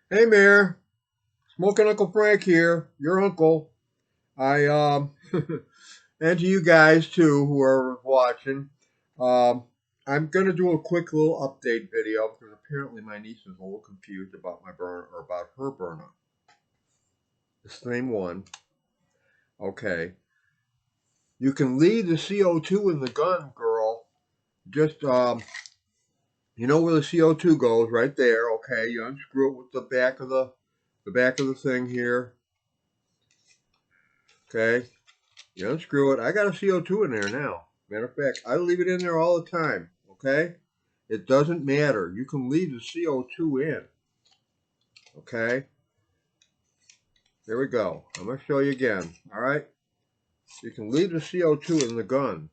Hey, Mayor. Smoking Uncle Frank here. Your uncle. I and to you guys too who are watching. Um, I'm gonna do a quick little update video because apparently my niece is a little confused about my burner or about her burner. The same one. Okay. You can leave the CO2 in the gun, girl. Just you know where the CO2 goes, right there. Okay. You unscrew it with the back of the thing here. Okay. You unscrew it. I got a CO2 in there now. Matter of fact, I leave it in there all the time. Okay? It doesn't matter. You can leave the CO2 in. Okay? There we go. I'm going to show you again. All right? You can leave the CO2 in the gun.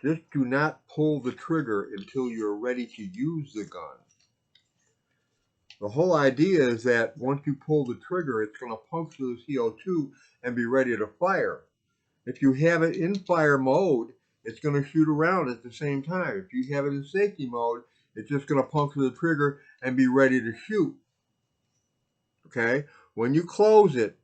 Just do not pull the trigger until you're ready to use the gun. The whole idea is that once you pull the trigger, it's going to puncture the CO2 and be ready to fire. If you have it in fire mode, it's going to shoot around at the same time. If you have it in safety mode, it's just going to puncture the trigger and be ready to shoot. Okay? When you close it,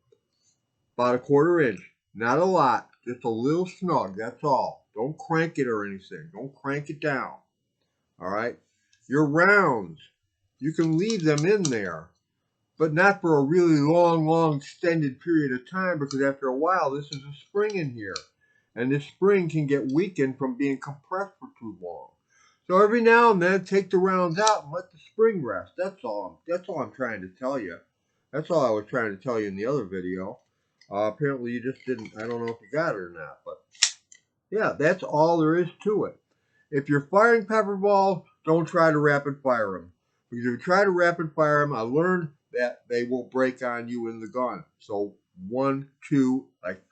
about a quarter inch, not a lot, just a little snug, that's all. Don't crank it or anything. Don't crank it down. All right? Your rounds, you can leave them in there, but not for a really long extended period of time because after a while, this is a spring in here. And this spring can get weakened from being compressed for too long. So every now and then, take the rounds out and let the spring rest. That's all I'm trying to tell you. That's all I was trying to tell you in the other video. Apparently, you just didn't. I don't know if you got it or not, but yeah, that's all there is to it. If you're firing pepper balls, don't try to rapid fire them. Because if you try to rapid fire them, I learned that they will break on you in the gun. So one, two, like,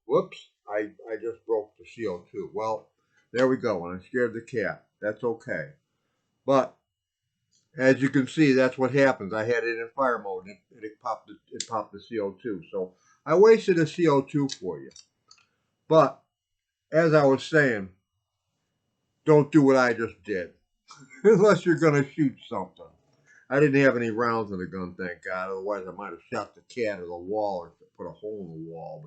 whoops, I just broke the CO2. Well, there we go. And I scared the cat. That's okay. But as you can see, that's what happens. I had it in fire mode and it popped the CO2. So I wasted a CO2 for you. But as I was saying, don't do what I just did. Unless you're going to shoot something. I didn't have any rounds in the gun, thank God. Otherwise, I might have shot the cat or the wall or put a hole in the wall.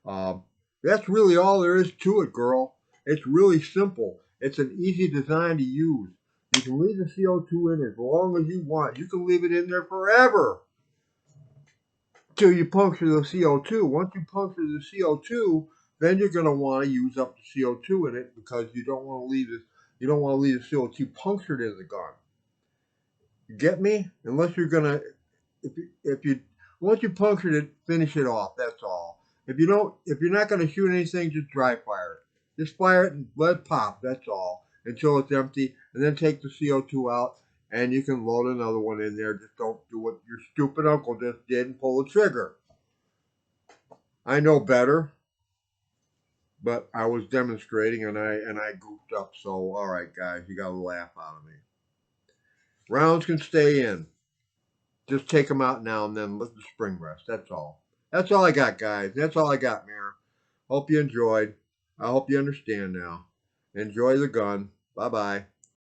But that's really all there is to it, girl. It's really simple. It's an easy design to use. You can leave the CO2 in as long as you want. You can leave it in there forever till you puncture the CO2. Once you puncture the CO2, then you're going to want to use up the CO2 in it because you don't want to leave this. You don't want to leave the CO2 punctured in the gun. You get me? Unless you're gonna, if you once you punctured it, finish it off. That's all. If you're not gonna shoot anything, just dry fire it. Just fire it and let it pop. That's all until it's empty, and then take the CO2 out, and you can load another one in there. Just don't do what your stupid uncle just did and pull the trigger. I know better, but I was demonstrating and I goofed up. So all right, guys, you got a laugh out of me. Rounds can stay in. Just take them out now and then. Let the spring rest. That's all. That's all I got, guys. That's all I got, Mayor. Hope you enjoyed. I hope you understand now. Enjoy the gun. Bye bye.